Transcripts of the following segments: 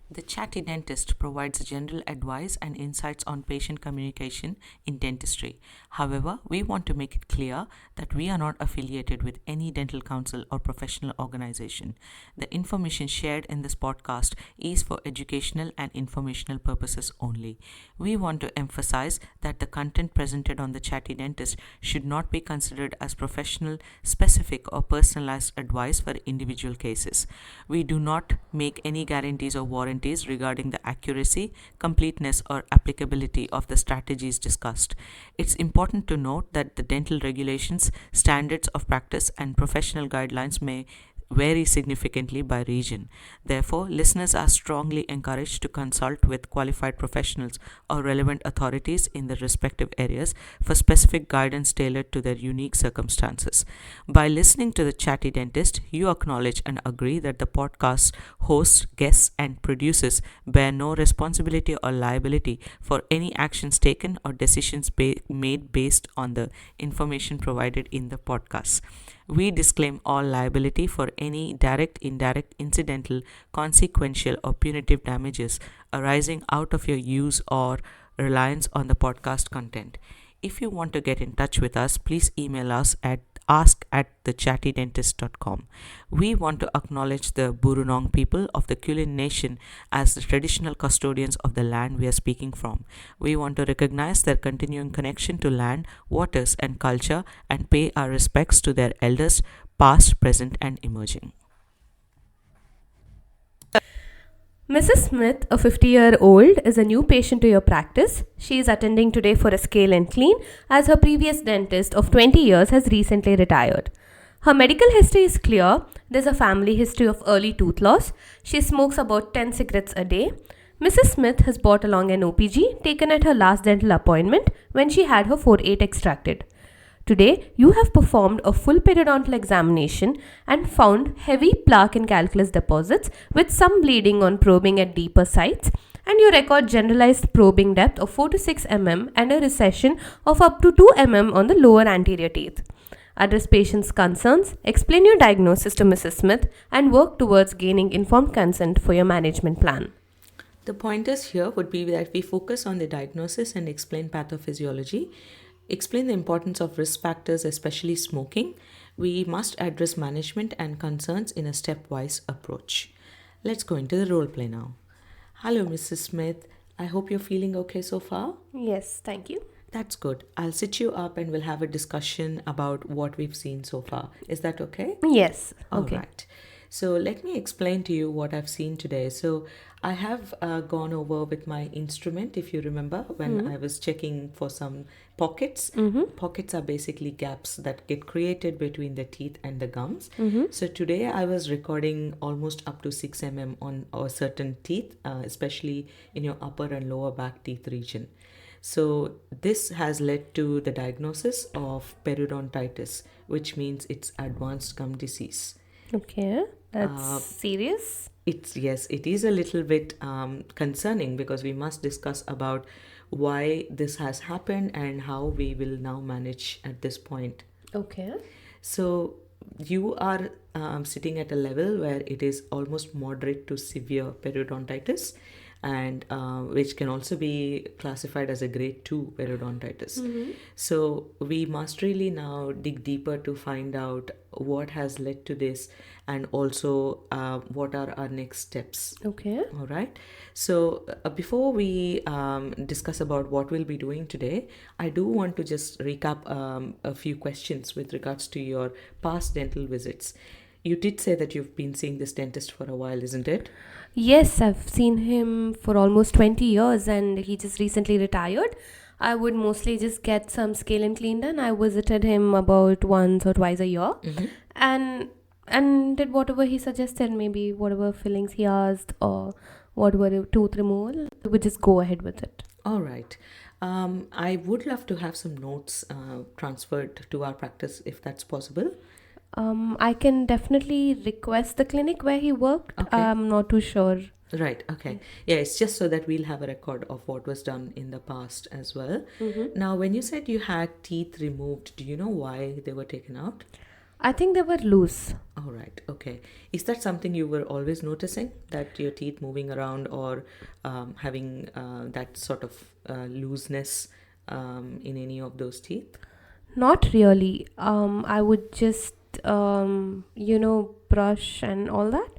The Chatty Dentist provides general advice and insights on patient communication in dentistry. However, we want to make it clear that we are not affiliated with any dental council or professional organization. The information shared in this podcast is for educational and informational purposes only. We want to emphasize that the content presented on the Chatty Dentist should not be considered as professional, specific, or personalized advice for individual cases. We do not make any guarantees or warranties regarding the accuracy, completeness, or applicability of the strategies discussed. It's important to note that the dental regulations, standards of practice, and professional guidelines may vary significantly by region. Therefore, listeners are strongly encouraged to consult with qualified professionals or relevant authorities in their respective areas for specific guidance tailored to their unique circumstances. By listening to the Chatty Dentist, you acknowledge and agree that the podcast hosts, guests, and producers bear no responsibility or liability for any actions taken or decisions made based on the information provided in the podcast. We disclaim all liability for any direct, indirect, incidental, consequential, or punitive damages arising out of your use or reliance on the podcast content. If you want to get in touch with us, please email us at ask@thechattydentist.com. We want to acknowledge the Burunong people of the Kulin Nation as the traditional custodians of the land we are speaking from. We want to recognize their continuing connection to land, waters, and culture and pay our respects to their elders, past, present, and emerging. Mrs. Smith, a 50-year-old, is a new patient to your practice. She is attending today for a scale and clean as her previous dentist of 20 years has recently retired. Her medical history is clear. There's a family history of early tooth loss. She smokes about 10 cigarettes a day. Mrs. Smith has brought along an OPG taken at her last dental appointment when she had her 4/8 extracted. Today, you have performed a full periodontal examination and found heavy plaque and calculus deposits with some bleeding on probing at deeper sites, and you record generalized probing depth of 4 to 6 mm and a recession of up to 2 mm on the lower anterior teeth. Address patient's concerns, explain your diagnosis to Mrs. Smith, and work towards gaining informed consent for your management plan. The pointers here would be that we focus on the diagnosis and explain pathophysiology, explain the importance of risk factors, especially smoking. We must address management and concerns in a stepwise approach. Let's go into the role play now. Hello, Mrs. Smith. I hope you're feeling okay so far. Yes, thank you. That's good. I'll sit you up and we'll have a discussion about what we've seen so far. Is that okay? Yes, All okay. right. So let me explain to you what I've seen today. So I have gone over with my instrument, if you remember, when I was checking for some pockets. Pockets are basically gaps that get created between the teeth and the gums. So today I was recording almost up to 6 mm on a certain teeth, especially in your upper and lower back teeth region. So this has led to the diagnosis of periodontitis, which means it's advanced gum disease. Okay, that's serious. Yes, it is a little bit concerning because we must discuss about why this has happened and how we will now manage at this point. Okay. So you are sitting at a level where it is almost moderate to severe periodontitis, and which can also be classified as a grade 2 periodontitis. So we must really now dig deeper to find out what has led to this and also what are our next steps. Okay. All right. So before we discuss about what we'll be doing today, I do want to just recap a few questions with regards to your past dental visits. You did say that you've been seeing this dentist for a while, isn't it? Yes, I've seen him for almost 20 years and he just recently retired. I would mostly just get some scale and clean done. I visited him about once or twice a year and did whatever he suggested, maybe whatever fillings he asked or whatever tooth removal. We would just go ahead with it. All right. I would love to have some notes transferred to our practice if that's possible. I can definitely request the clinic where he worked. Okay. I'm not too sure. Right. Okay. Yeah, it's just so that we'll have a record of what was done in the past as well. Now, when you said you had teeth removed, do you know why they were taken out? I think they were loose. All right. Okay. Is that something you were always noticing, that your teeth moving around or having that sort of looseness in any of those teeth? Not really. I would just, brush and all that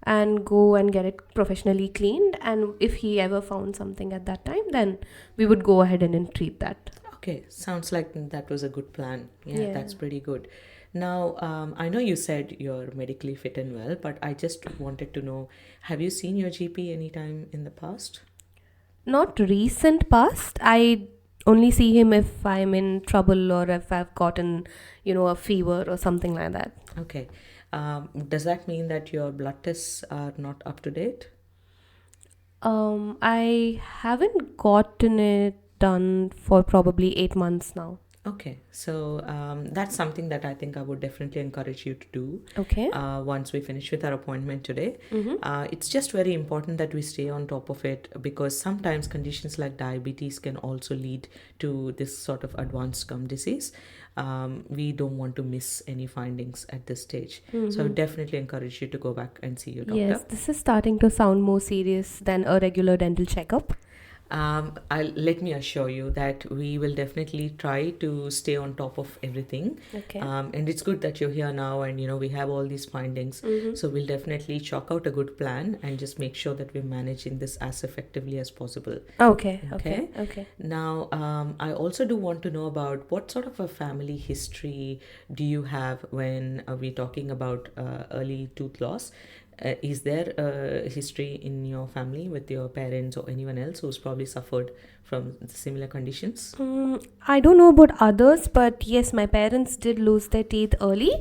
and go and get it professionally cleaned. And if he ever found something at that time, then we would go ahead and treat that. Okay. Sounds like that was a good plan. Yeah, Yeah. that's pretty good. Now, I know you said you're medically fit and well, but I just wanted to know, have you seen your GP anytime in the past? Not recent past. I only see him if I'm in trouble or if I've gotten, a fever or something like that. Okay. Does that mean that your blood tests are not up to date? I haven't gotten it done for probably 8 months now. Okay, so that's something that I think I would definitely encourage you to do Okay. once we finish with our appointment today. Mm-hmm. It's just very important that we stay on top of it, because sometimes conditions like diabetes can also lead to this sort of advanced gum disease. We don't want to miss any findings at this stage. So I would definitely encourage you to go back and see your doctor. Yes, this is starting to sound more serious than a regular dental checkup. Let me assure you that we will definitely try to stay on top of everything. Okay. And it's good that you're here now, and we have all these findings. So we'll definitely chalk out a good plan and just make sure that we're managing this as effectively as possible. Okay. Now, I also do want to know about what sort of a family history do you have when we're talking about early tooth loss. Is there a history in your family with your parents or anyone else who's probably suffered from similar conditions? I don't know about others, but yes, my parents did lose their teeth early.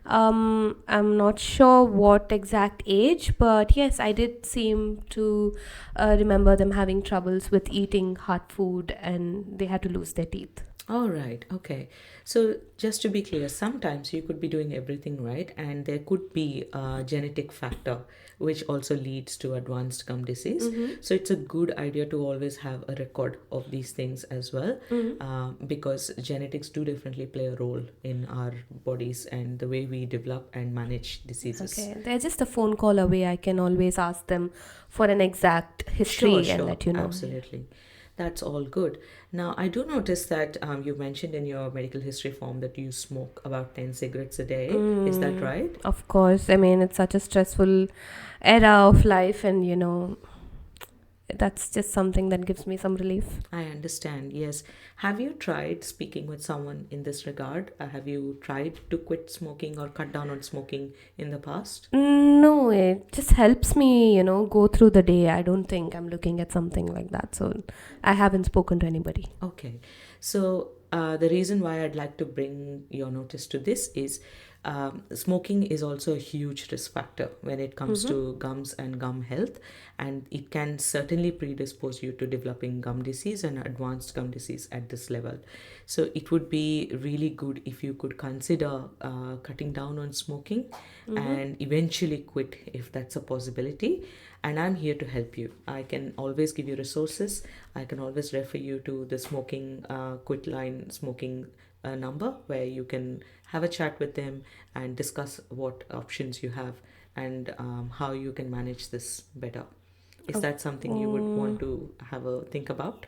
I'm not sure what exact age, but yes, I did seem to remember them having troubles with eating hard food and they had to lose their teeth. All right. Okay. So just to be clear, sometimes you could be doing everything right, and there could be a genetic factor which also leads to advanced gum disease. So it's a good idea to always have a record of these things as well, because genetics do definitely play a role in our bodies and the way we develop and manage diseases. Okay, they're just a phone call away. I can always ask them for an exact history and let you know. Absolutely. That's all good. Now, I do notice that you mentioned in your medical history form that you smoke about 10 cigarettes a day. Is that right? Of course, I mean, it's such a stressful era of life, and that's just something that gives me some relief. I understand. Yes. Have you tried speaking with someone in this regard? Have you tried to quit smoking or cut down on smoking in the past? No, it just helps me, go through the day. I don't think I'm looking at something like that. So I haven't spoken to anybody. Okay. So the reason why I'd like to bring your notice to this is smoking is also a huge risk factor when it comes to gums and gum health, and it can certainly predispose you to developing gum disease and advanced gum disease at this level. So it would be really good if you could consider cutting down on smoking and eventually quit if that's a possibility. And I'm here to help you. I can always give you resources. I can always refer you to the smoking quit line smoking number, where you can have a chat with them and discuss what options you have and how you can manage this better. Is that something you would want to have a think about?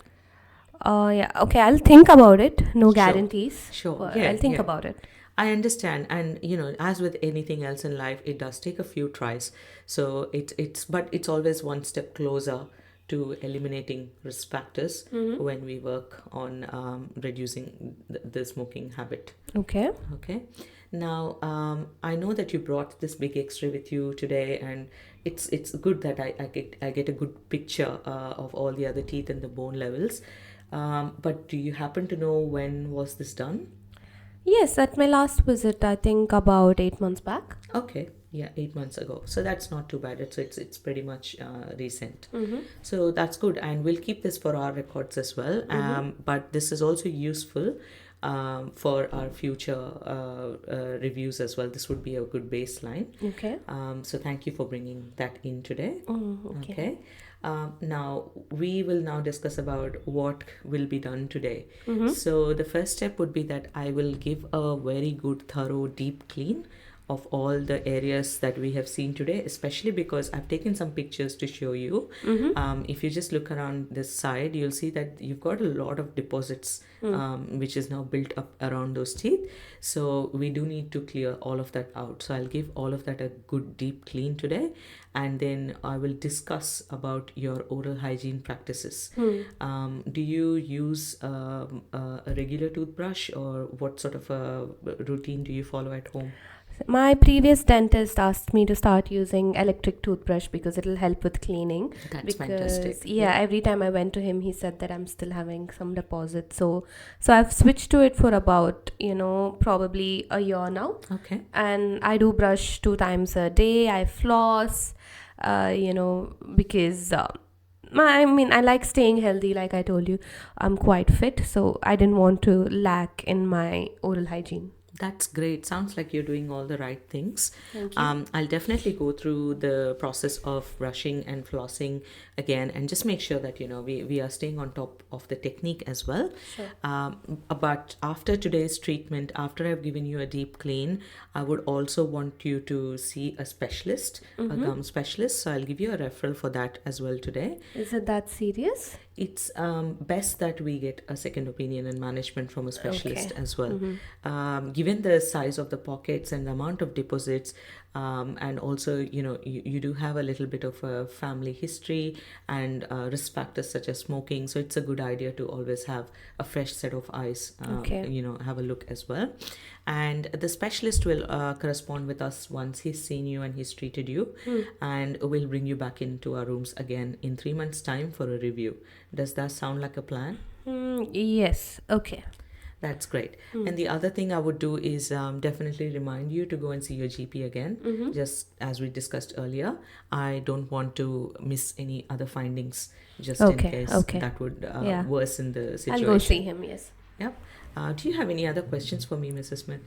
Yeah, okay, I'll think about it. No guarantees. Sure. But Yeah, I'll think yeah. about it. I understand, and as with anything else in life, it does take a few tries. So it's always one step closer to eliminating risk factors when we work on reducing the smoking habit. Okay. Okay. Now, I know that you brought this big X-ray with you today, and it's good that I get a good picture of all the other teeth and the bone levels. But do you happen to know when was this done? Yes, at my last visit, I think about 8 months back. Okay, yeah, 8 months ago. So that's not too bad. It's pretty much recent. So that's good, and we'll keep this for our records as well. But this is also useful for our future reviews as well. This would be a good baseline. Okay. So thank you for bringing that in today. Okay. Now, we will now discuss about what will be done today. Mm-hmm. So, the first step would be that I will give a very good, thorough, deep clean of all the areas that we have seen today, especially because I've taken some pictures to show you. If you just look around this side, you'll see that you've got a lot of deposits, which is now built up around those teeth. So we do need to clear all of that out. So I'll give all of that a good deep clean today, and then I will discuss about your oral hygiene practices. Do you use a regular toothbrush, or what sort of a routine do you follow at home? My previous dentist asked me to start using electric toothbrush because it'll help with cleaning. That's because fantastic. every time I went to him, he said that I'm still having some deposits. So I've switched to it for about probably a year now, Okay. and I do brush 2 times a day. I floss, because. I like staying healthy, like I told you. I'm quite fit, so I didn't want to lack in my oral hygiene. That's great. Sounds like you're doing all the right things. Thank you. I'll definitely go through the process of brushing and flossing again, and just make sure that we are staying on top of the technique as well. Sure. But after today's treatment, after I've given you a deep clean, I would also want you to see a specialist, a gum specialist. So I'll give you a referral for that as well today. Is it that serious? It's best that we get a second opinion and management from a specialist as well. Given the size of the pockets and the amount of deposits, and also you do have a little bit of a family history and risk factors such as smoking, so it's a good idea to always have a fresh set of eyes. Have a look as well, and the specialist will correspond with us once he's seen you and he's treated you, and we'll bring you back into our rooms again in 3 months time for a review. Does that sound like a plan? Yes. Okay. That's great. And the other thing I would do is definitely remind you to go and see your GP again. Just as we discussed earlier, I don't want to miss any other findings just in case that would worsen the situation. I'll go see him, yes. Yep. Do you have any other questions for me, Mrs. Smith?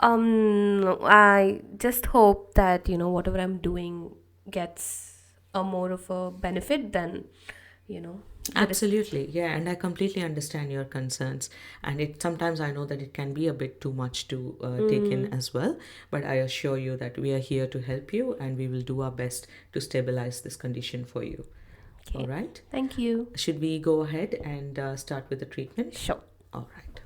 I just hope that, whatever I'm doing gets a more of a benefit than, Absolutely, yeah, and I completely understand your concerns, and sometimes I know that it can be a bit too much to take in as well, but I assure you that we are here to help you, and we will do our best to stabilize this condition for you. Okay. All right, Thank you. should we go ahead and start with the treatment? Sure. All right.